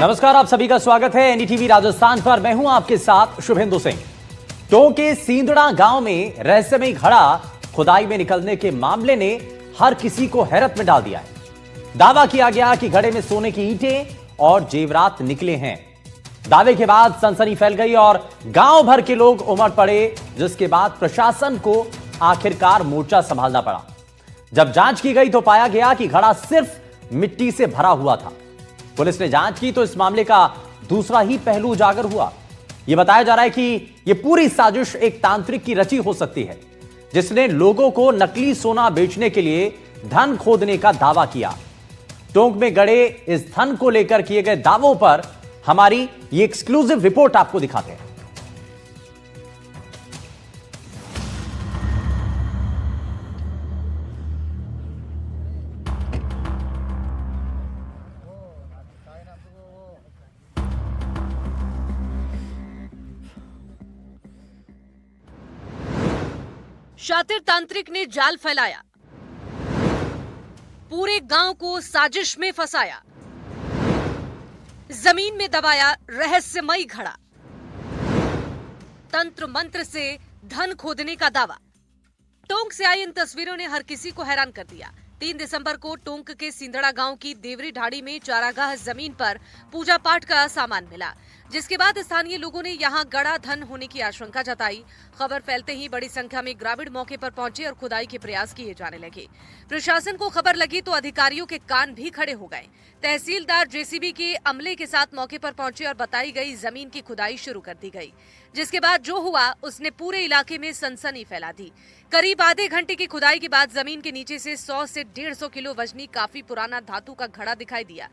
नमस्कार, आप सभी का स्वागत है एनडीटीवी राजस्थान पर। मैं हूं आपके साथ शुभेंदु सिंह। टोंक के सींदड़ा गांव में रहस्यमयी घड़ा खुदाई में निकलने के मामले ने हर किसी को हैरत में डाल दिया है। दावा किया गया कि घड़े में सोने की ईंटें और जेवरात निकले हैं। दावे के बाद सनसनी फैल गई और गांव भर के लोग उमड़ पड़े, जिसके बाद प्रशासन को आखिरकार मोर्चा संभालना पड़ा। जब जांच की गई तो पाया गया कि घड़ा सिर्फ मिट्टी से भरा हुआ था। पुलिस ने जांच की तो इस मामले का दूसरा ही पहलू उजागर हुआ। यह बताया जा रहा है कि यह पूरी साजिश एक तांत्रिक की रची हो सकती है, जिसने लोगों को नकली सोना बेचने के लिए धन खोदने का दावा किया। टोंक में गड़े इस धन को लेकर किए गए दावों पर हमारी ये एक्सक्लूसिव रिपोर्ट आपको दिखाते हैं। शातिर तांत्रिक ने जाल फैलाया, पूरे गांव को साजिश में फंसाया, जमीन में दबाया रहस्यमयी घड़ा, तंत्र मंत्र से धन खोदने का दावा। टोंक से आई इन तस्वीरों ने हर किसी को हैरान कर दिया। 3 दिसंबर को टोंक के सिंदड़ा गांव की देवरी ढाड़ी में चारागाह जमीन पर पूजा पाठ का सामान मिला, जिसके बाद स्थानीय लोगों ने यहां गड़ा धन होने की आशंका जताई। खबर फैलते ही बड़ी संख्या में ग्रामीण मौके पर पहुंचे और खुदाई के प्रयास किए जाने लगे। प्रशासन को खबर लगी तो अधिकारियों के कान भी खड़े हो गए। तहसीलदार जेसीबी के अमले के साथ मौके पर पहुंचे और बताई गई जमीन की खुदाई शुरू कर दी गई, जिसके बाद जो हुआ उसने पूरे इलाके में सनसनी फैला दी। करीब आधे घंटे की खुदाई के बाद जमीन के नीचे से 100 से 150 किलो वजनी काफी पुराना धातु का घड़ा दिखाई दिया,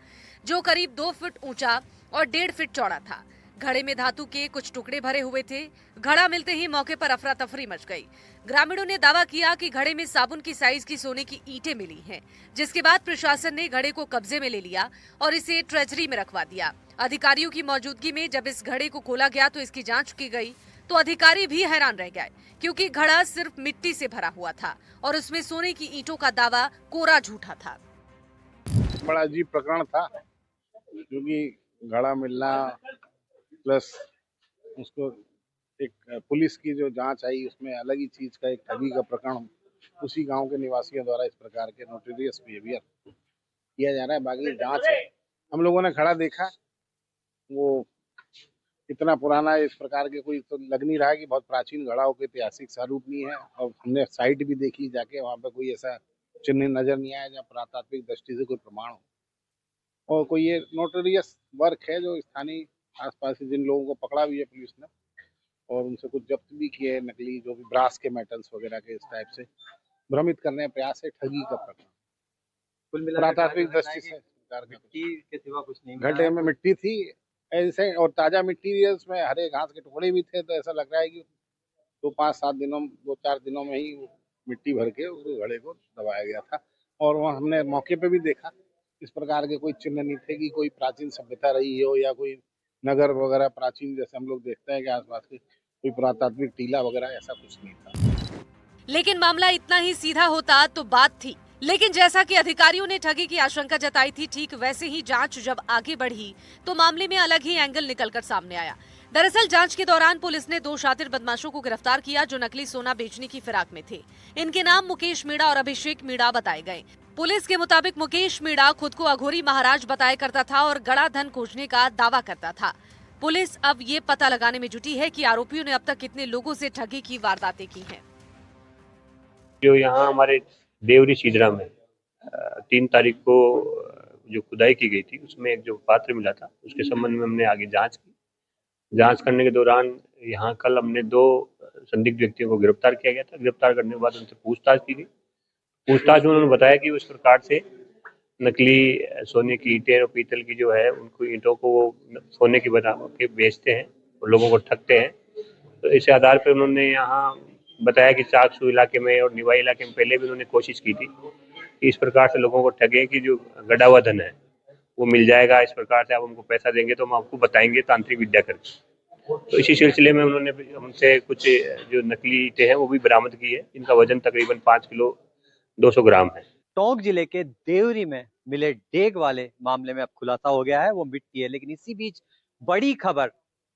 जो करीब 2 फीट ऊंचा और 1.5 फीट चौड़ा था। घड़े में धातु के कुछ टुकड़े भरे हुए थे। घड़ा मिलते ही मौके पर अफरा तफरी मच गई। ग्रामीणों ने दावा किया कि घड़े में साबुन की साइज की सोने की ईंटें मिली हैं, जिसके बाद प्रशासन ने घड़े को कब्जे में ले लिया और इसे ट्रेजरी में रखवा दिया। अधिकारियों की मौजूदगी में जब इस घड़े को खोला गया तो इसकी जांच की गई तो अधिकारी भी हैरान रह गए, क्योंकि घड़ा सिर्फ मिट्टी से भरा हुआ था और उसमें सोने की ईंटों का दावा कोरा झूठा था। बड़ा अजीब प्रकरण था, क्योंकि घड़ा मिलना प्लस उसको एक पुलिस की जो जांच आई उसमें अलग ही चीज का एक ठगी का प्रकरण उसी गांव के निवासियों द्वारा इस प्रकार के नोटोरियस बिहेवियर किया जा रहा है। बाकी जांच है। हम लोगों ने खड़ा देखा, वो इतना पुराना इस प्रकार के कोई तो लग नहीं रहा है कि बहुत प्राचीन घड़ा हो, कोई ऐतिहासिक स्वरूप नहीं है। और हमने साइट भी देखी जाके, वहाँ पे कोई ऐसा चिन्ह नजर नहीं आया जहाँ पुरातात्विक दृष्टि से कोई प्रमाण हो। और कोई ये नोटोरियस वर्क है जो स्थानीय आसपास से जिन लोगों को पकड़ा भी है पुलिस ने और उनसे कुछ जब्त भी किए हैं, नकली जो भी ब्रास के मेटल्स वगैरह के इस टाइप से भ्रमित करने का प्रयास है। ठगी का प्रकरण कुल मिलाकर प्राथमिक दृष्टि से मिट्टी के सिवा कुछ नहीं। घड़े में मिट्टी थी ऐसे, और ताजा मिट्टी है, उसमें हरे घास के टुकड़े भी थे। तो ऐसा लग रहा है कि 2-4 दिनों में ही मिट्टी भर के उस घड़े को दबाया गया था। और वहाँ हमने मौके पे भी देखा, इस प्रकार के कोई चिन्ह नहीं थे कि कोई प्राचीन सभ्यता रही हो या कोई नगर वगैरह प्राचीन जैसे हम लोग देखते हैं कि आसपास के कोई पुरातात्विक टीला वगैरह, ऐसा कुछ नहीं था। लेकिन मामला इतना ही सीधा होता तो बात थी, लेकिन जैसा कि अधिकारियों ने ठगी की आशंका जताई थी, ठीक वैसे ही जांच जब आगे बढ़ी तो मामले में अलग ही एंगल निकलकर सामने आया। दरअसल जांच के दौरान पुलिस ने 2 शातिर बदमाशों को गिरफ्तार किया, जो नकली सोना बेचने की फिराक में थे। इनके नाम मुकेश मीणा और अभिषेक मीणा बताए गए। पुलिस के मुताबिक मुकेश मीणा खुद को अघोरी महाराज बताया करता था और गड़ा धन खोजने का दावा करता था। पुलिस अब ये पता लगाने में जुटी है कि आरोपियों ने अब तक कितने लोगों से ठगी की वारदातें की हैं। जो यहाँ हमारे देवरी सींदड़ा में 3 तारीख को जो खुदाई की गई थी, उसमें एक जो पात्र मिला था, उसके संबंध में हमने आगे जांच की। जांच करने के दौरान यहाँ कल हमने 2 संदिग्ध व्यक्तियों को गिरफ्तार किया गया था। गिरफ्तार करने के बाद उनसे पूछताछ की गई। पूछताछ में उन्होंने बताया कि उस प्रकार से नकली सोने की ईंटें और पीतल की जो है उनको ईंटों को वो सोने की बना के बेचते हैं और लोगों को ठगते हैं। तो इस आधार पर उन्होंने यहाँ बताया कि चाकसू इलाके में और निवाई इलाके में पहले भी उन्होंने कोशिश की थी कि इस प्रकार से लोगों को ठगे कि जो गड़ा हुआ धन है वो मिल जाएगा, इस प्रकार से आप हमको पैसा देंगे तो हम आपको बताएंगे तांत्रिक विद्या करके। तो इसी सिलसिले में उन्होंने हमसे कुछ जो नकली ईंटें हैं वो भी बरामद की है, इनका वजन तकरीबन 5 किलो 200 ग्राम है। टोंक जिले के देवरी में मिले डेग वाले मामले में अब खुलासा हो गया है, वो मिट्टी है। लेकिन इसी बीच बड़ी खबर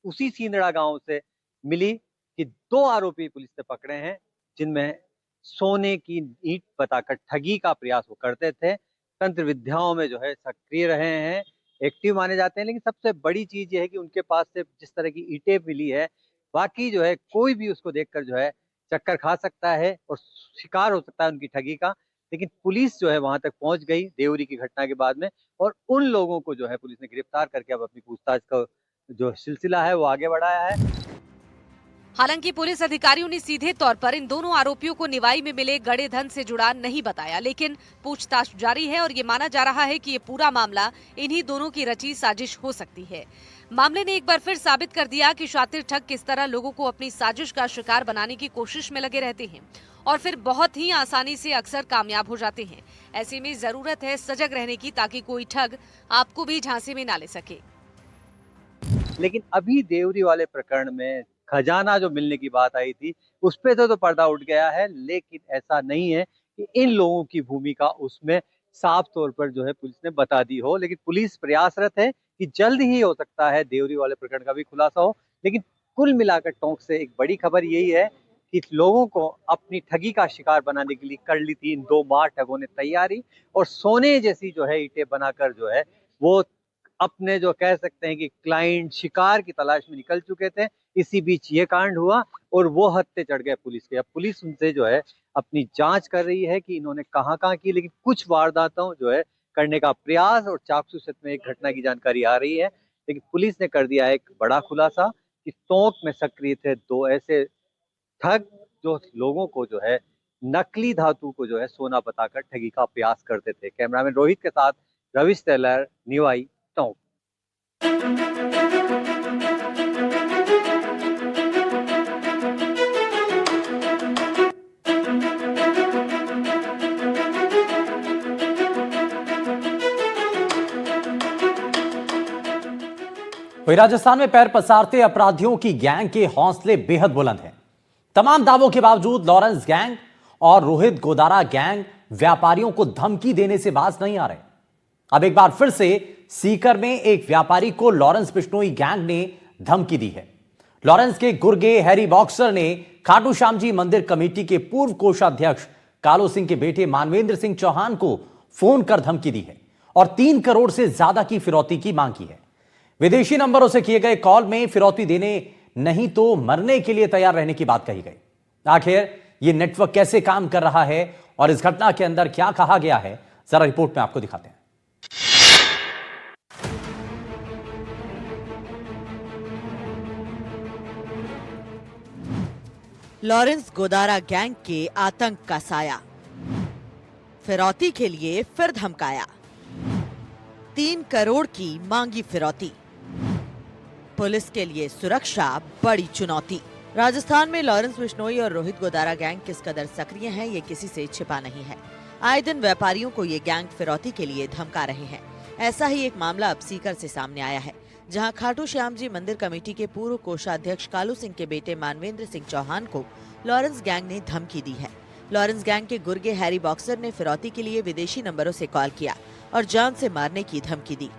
उसी सींदड़ा गांव से मिली कि 2 आरोपी पुलिस ने पकड़े हैं, जिनमें सोने की ईंट बताकर ठगी का प्रयास वो करते थे। तंत्र विद्याओं में जो है सक्रिय रहे हैं, एक्टिव माने जाते हैं। लेकिन सबसे बड़ी चीज ये है कि उनके पास से जिस तरह की ईंटें मिली है, बाकी जो है कोई भी उसको देखकर जो है चक्कर खा सकता है और शिकार हो सकता है उनकी ठगी का। लेकिन पुलिस जो है वहां तक पहुंच गई देवरी की घटना के बाद में, और उन लोगों को जो है पुलिस ने गिरफ्तार करके अब अपनी पूछताछ का जो सिलसिला है वो आगे बढ़ाया है। हालांकि पुलिस अधिकारियों ने सीधे तौर पर इन दोनों आरोपियों को निवाई में मिले गड़े धन से जुड़ा नहीं बताया, लेकिन पूछताछ जारी है और ये माना जा रहा है कि ये पूरा मामला इन्हीं दोनों की रची साजिश हो सकती है। मामले ने एक बार फिर साबित कर दिया कि शातिर ठग किस तरह लोगों को अपनी साजिश का शिकार बनाने की कोशिश में लगे रहते हैं और फिर बहुत ही आसानी से अक्सर कामयाब हो जाते हैं। ऐसे में जरूरत है सजग रहने की, ताकि कोई ठग आपको भी झांसे में ना ले सके। लेकिन अभी देवरी वाले प्रकरण में खजाना जो मिलने की बात आई थी, उस पे तो पर्दा उठ गया है। लेकिन ऐसा नहीं है कि इन लोगों की भूमिका उसमें साफ तौर पर जो है पुलिस ने बता दी हो। लेकिन पुलिस प्रयासरत है कि जल्द ही हो सकता है देवरी वाले प्रकरण का भी खुलासा हो। लेकिन कुल मिलाकर टोंक से एक बड़ी खबर यही है कि लोगों को अपनी ठगी का शिकार बनाने के लिए कर ली थी इन 2 मार ठगों ने तैयारी, और सोने जैसी जो है ईंटें बनाकर जो है वो अपने जो कह सकते हैं कि क्लाइंट शिकार की तलाश में निकल चुके थे। इसी बीच ये कांड हुआ और वो हत्थे चढ़ गए पुलिस के। अब पुलिस उनसे जो है अपनी जांच कर रही है कि इन्होंने कहां कहां की, लेकिन कुछ वारदातों जो है करने का प्रयास और चाकसूसत में एक घटना की जानकारी आ रही है। लेकिन पुलिस ने कर दिया एक बड़ा खुलासा कि टोंक में सक्रिय थे 2 ऐसे ठग जो लोगों को जो है नकली धातु को जो है सोना बताकर ठगी का प्रयास करते थे। कैमरामैन रोहित के साथ रविश टेलर, निवाई, टोंक। वहीं राजस्थान में पैर पसारते अपराधियों की गैंग के हौसले बेहद बुलंद हैं। तमाम दावों के बावजूद लॉरेंस गैंग और रोहित गोदारा गैंग व्यापारियों को धमकी देने से बाज नहीं आ रहे। अब एक बार फिर से सीकर में एक व्यापारी को लॉरेंस बिश्नोई गैंग ने धमकी दी है। लॉरेंस के गुर्गे हैरी बॉक्सर ने खाटू श्याम जी मंदिर कमेटी के पूर्व कोषाध्यक्ष कालू सिंह के बेटे मानवेंद्र सिंह चौहान को फोन कर धमकी दी है और 3 करोड़ से ज्यादा की फिरौती की मांग की है। विदेशी नंबरों से किए गए कॉल में फिरौती देने नहीं तो मरने के लिए तैयार रहने की बात कही गई। आखिर यह नेटवर्क कैसे काम कर रहा है और इस घटना के अंदर क्या कहा गया है, जरा रिपोर्ट में आपको दिखाते हैं। लॉरेंस गोदारा गैंग के आतंक का साया, फिरौती के लिए फिर धमकाया, 3 करोड़ की मांगी फिरौती, पुलिस के लिए सुरक्षा बड़ी चुनौती। राजस्थान में लॉरेंस बिश्नोई और रोहित गोदारा गैंग किस कदर सक्रिय हैं, ये किसी से छिपा नहीं है। आए दिन व्यापारियों को ये गैंग फिरौती के लिए धमका रहे हैं। ऐसा ही एक मामला अब सीकर से सामने आया है, जहां खाटू श्याम जी मंदिर कमेटी के पूर्व कोषाध्यक्ष कालू सिंह के बेटे मानवेंद्र सिंह चौहान को लॉरेंस गैंग ने धमकी दी है। लॉरेंस गैंग के गुर्गे हैरी बॉक्सर ने फिरौती के लिए विदेशी नंबरों से कॉल किया और जान से मारने की धमकी दी।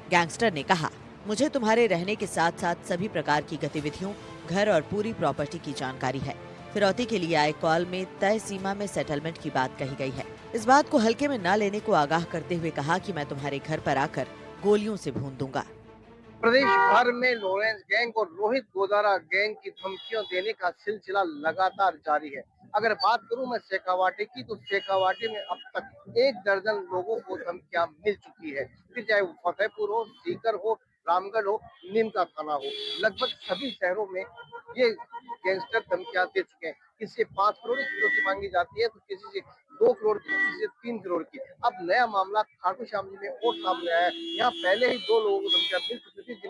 गैंगस्टर ने कहा, मुझे तुम्हारे रहने के साथ साथ सभी प्रकार की गतिविधियों, घर और पूरी प्रॉपर्टी की जानकारी है। फिरौती के लिए आए कॉल में तय सीमा में सेटलमेंट की बात कही गई है। इस बात को हल्के में न लेने को आगाह करते हुए कहा कि मैं तुम्हारे घर पर आकर गोलियों से भून दूंगा। प्रदेश भर में लॉरेंस गैंग और रोहित गोदारा गैंग की धमकियों देने का सिलसिला लगातार जारी है। अगर बात करूं मैं शेखावाटी की, तो शेखावाटी में अब तक 1 दर्जन लोगों को धमकियां मिल चुकी है। फिर चाहे वो फतेहपुर हो, सीकर हो, रामगढ़ हो, नीम का थाना हो, लगभग सभी शहरों में ये गैंगस्टर धमकियां दे चुके हैं। किसी से 5 करोड़ की फिरौती मांगी जाती है, तो किसी से 2 करोड़ की, किसी से 3 करोड़ की। अब नया मामला खाटू श्याम जी में और सामने आया है। यहाँ पहले ही 2 लोगों को धमकियां मिल चुकी थी।